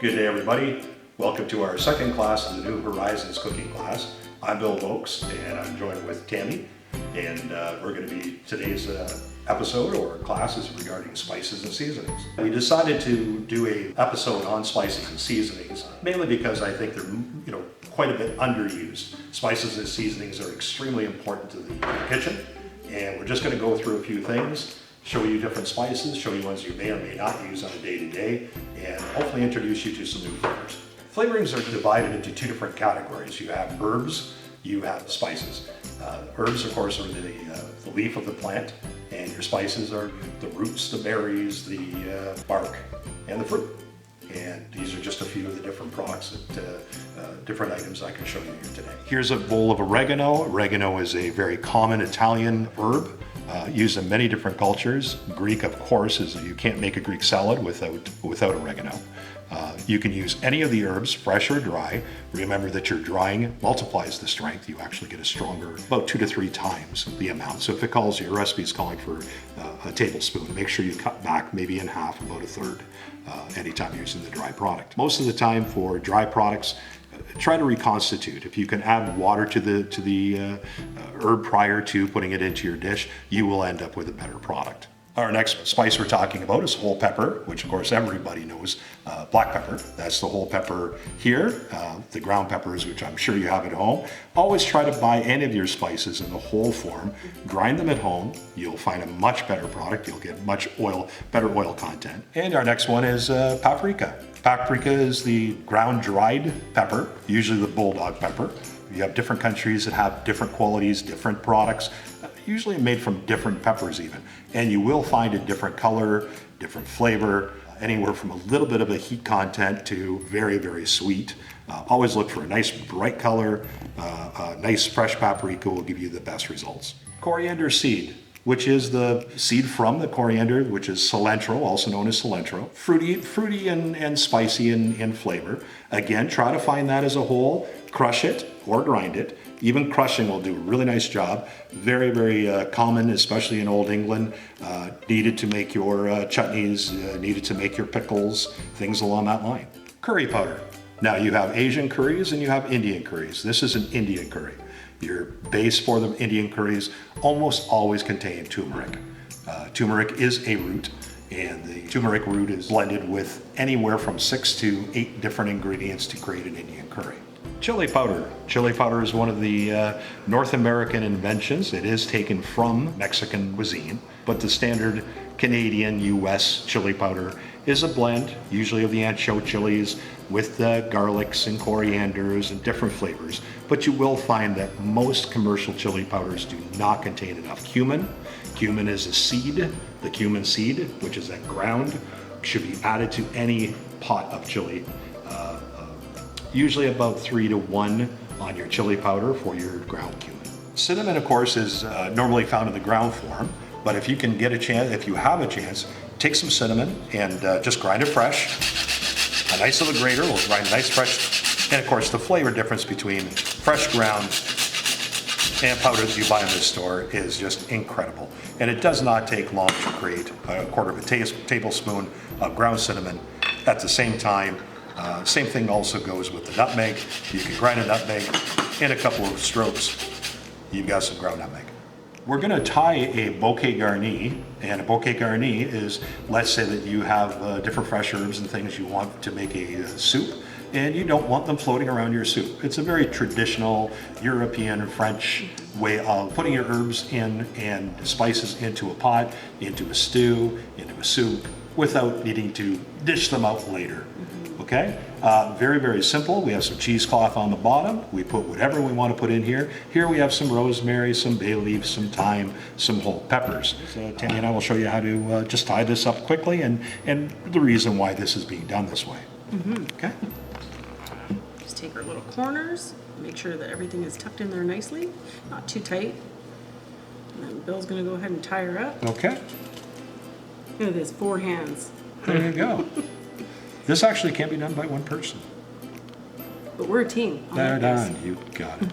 Good day, everybody. Welcome to our second class of the New Horizons cooking class. I'm Bill Oakes, and I'm joined with Tammy, and we're going to be today's episode or class is regarding spices and seasonings. We decided to do a episode on spices and seasonings, mainly because I think they're quite a bit underused. Spices and seasonings are extremely important to the kitchen, and we're just going to go through a few things, show you different spices, show you ones you may or may not use on a day-to-day, and hopefully introduce you to some new flavors. Flavorings are divided into two different categories. You have herbs, you have spices. Herbs, of course, are the leaf of the plant, and your spices are the roots, the berries, the bark, and the fruit. And these are just a few of the different products different items I can show you here today. Here's a bowl of oregano. Oregano is a very common Italian herb. Used in many different cultures. Greek, of course, you can't make a Greek salad without oregano. You can use any of the herbs, fresh or dry. Remember that your drying multiplies the strength. You actually get a stronger, about 2 to 3 times the amount. So if your recipe is calling for a tablespoon, make sure you cut back maybe in half, about a third, anytime you're using the dry product. Most of the time for dry products, try to reconstitute. If you can add water to the herb prior to putting it into your dish, you will end up with a better product. Our next spice we're talking about is whole pepper, which of course everybody knows. Black pepper, that's the whole pepper here. The ground peppers, which I'm sure you have at home. Always try to buy any of your spices in the whole form. Grind them at home. You'll find a much better product. You'll get better oil content. And our next one is paprika. Paprika is the ground dried pepper, usually the bulldog pepper. You have different countries that have different qualities, different products, usually made from different peppers even. And you will find a different color, different flavor, anywhere from a little bit of a heat content to very, very sweet. Always look for a nice bright color. A nice fresh paprika will give you the best results. Coriander seed, which is the seed from the coriander, which is cilantro, also known as cilantro. Fruity and spicy in flavor. Again, try to find that as a whole, crush it or grind it. Even crushing will do a really nice job. Very, very common, especially in Old England. Needed to make your chutneys, needed to make your pickles, things along that line. Curry powder. Now you have Asian curries and you have Indian curries. This is an Indian curry. Your base for the Indian curries almost always contain turmeric. Turmeric is a root, and the turmeric root is blended with anywhere from 6 to 8 different ingredients to create an Indian curry. Chili powder. Chili powder is one of the North American inventions. It is taken from Mexican cuisine, but the standard Canadian, US chili powder is a blend, usually of the ancho chilies with garlics and corianders and different flavors. But you will find that most commercial chili powders do not contain enough cumin. Cumin is a seed. The cumin seed, which is then ground, should be added to any pot of chili. Usually about 3 to 1 on your chili powder for your ground cumin. Cinnamon, of course, is normally found in the ground form, but if you can get a chance, if you have a chance, take some cinnamon and just grind it fresh. A nice little grater will grind nice fresh, and of course the flavor difference between fresh ground and powder that you buy in the store is just incredible. And it does not take long to create a quarter of a tablespoon of ground cinnamon. At the same time, same thing also goes with the nutmeg. You can grind a nutmeg in a couple of strokes. You've got some ground nutmeg. We're going to tie a bouquet garni, and a bouquet garni is, let's say that you have different fresh herbs and things you want to make a soup, and you don't want them floating around your soup. It's a very traditional European, French way of putting your herbs in and spices into a pot, into a stew, into a soup, without needing to dish them out later. Okay, very, very simple. We have some cheesecloth on the bottom. We put whatever we want to put in here. Here we have some rosemary, some bay leaf, some thyme, some whole peppers. So Tammy and I will show you how to just tie this up quickly and the reason why this is being done this way. Okay. Just take our little corners, make sure that everything is tucked in there nicely, not too tight. And then Bill's going to go ahead and tie her up. Okay. Look at this, 4 hands. There you go. This actually can't be done by one person. But we're a team. There, done. You got it.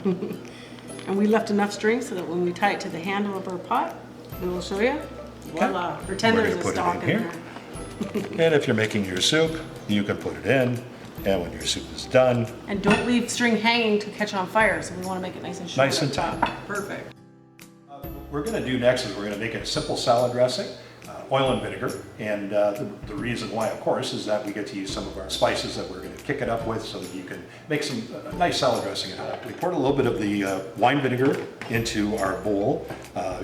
And we left enough string so that when we tie it to the handle of our pot, we'll show you. Voila. Pretend We're there's gonna a put it stalk in in here. there. And if you're making your soup, you can put it in. And when your soup is done, And don't leave string hanging to catch on fire, so we want to make it nice and short. Nice and up top. Perfect. what we're going to do next is we're going to make a simple salad dressing, oil and vinegar. And the reason why, of course, is that we get to use some of our spices that we're going to kick it up with so that you can make some nice salad dressing out of it. We poured a little bit of the wine vinegar into our bowl.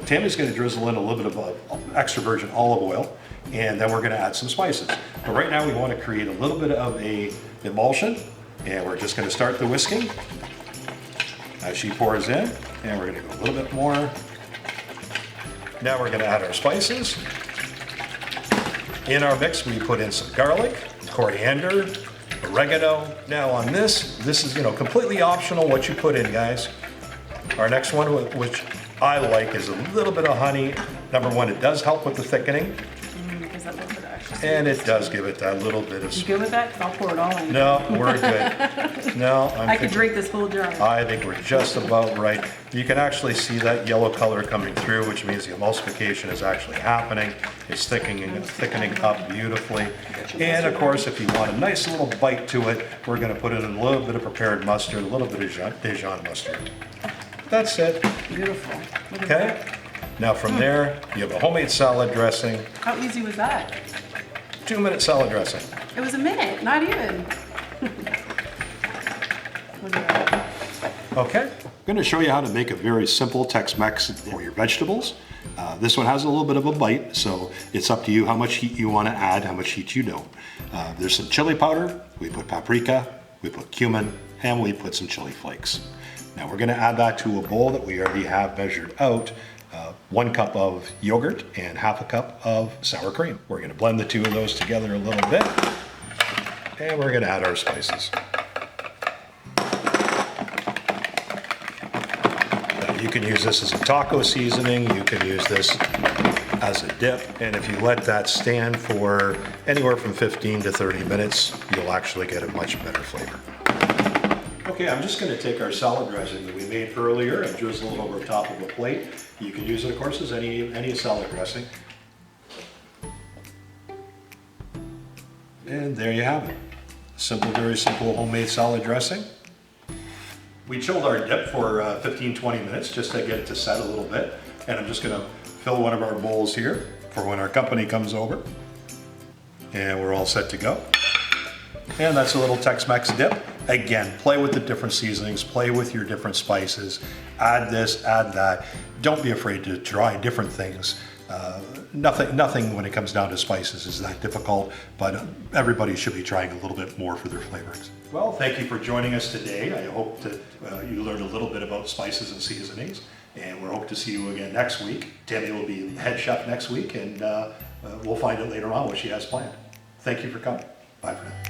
Tammy's going to drizzle in a little bit of extra virgin olive oil, and then we're going to add some spices. But right now we want to create a little bit of a emulsion, and we're just going to start the whisking as she pours in, and we're going to go a little bit more. Now we're going to add our spices. In our mix, we put in some garlic, coriander, oregano. Now on this is, completely optional what you put in, guys. Our next one, which I like, is a little bit of honey. Number one, it does help with the thickening. Gives that little bit of extra And it sweetness. does give it that little bit of... You good with that? 'Cause I'll pour it all in. No, we're good. No, I could drink this whole jar. I think we're just about right. You can actually see that yellow color coming through, which means the emulsification is actually happening. It's thickening up beautifully. And of course, if you want a nice little bite to it, we're going to put in a little bit of prepared mustard, a little bit of Dijon mustard. That's it. Beautiful. Look at Okay? that. Now from there, you have a homemade salad dressing, How easy was that? 2-minute salad dressing. It was a minute, not even. Look at that. Okay. I'm going to show you how to make a very simple Tex-Mex for your vegetables. This one has a little bit of a bite, so it's up to you how much heat you want to add, how much heat you don't. There's some chili powder, we put paprika, we put cumin, and we put some chili flakes. Now we're going to add that to a bowl that we already have measured out. 1 cup of yogurt and half a cup of sour cream. We're going to blend the two of those together a little bit, and we're going to add our spices. You can use this as a taco seasoning, you can use this as a dip, and if you let that stand for anywhere from 15 to 30 minutes, you'll actually get a much better flavor. Okay, I'm just going to take our salad dressing that we made earlier and drizzle it over top of a plate. You can use it, of course, as any salad dressing. And there you have it. Simple, very simple homemade salad dressing. We chilled our dip for 15-20 minutes just to get it to set a little bit. And I'm just going to fill one of our bowls here for when our company comes over. And we're all set to go. And that's a little Tex-Mex dip. Again, play with the different seasonings, play with your different spices, add this, add that. Don't be afraid to try different things. Nothing when it comes down to spices is that difficult, but everybody should be trying a little bit more for their flavorings. Well, thank you for joining us today. I hope that you learned a little bit about spices and seasonings, and we hope to see you again next week. Tammy will be head chef next week, and we'll find out later on what she has planned. Thank you for coming. Bye for now.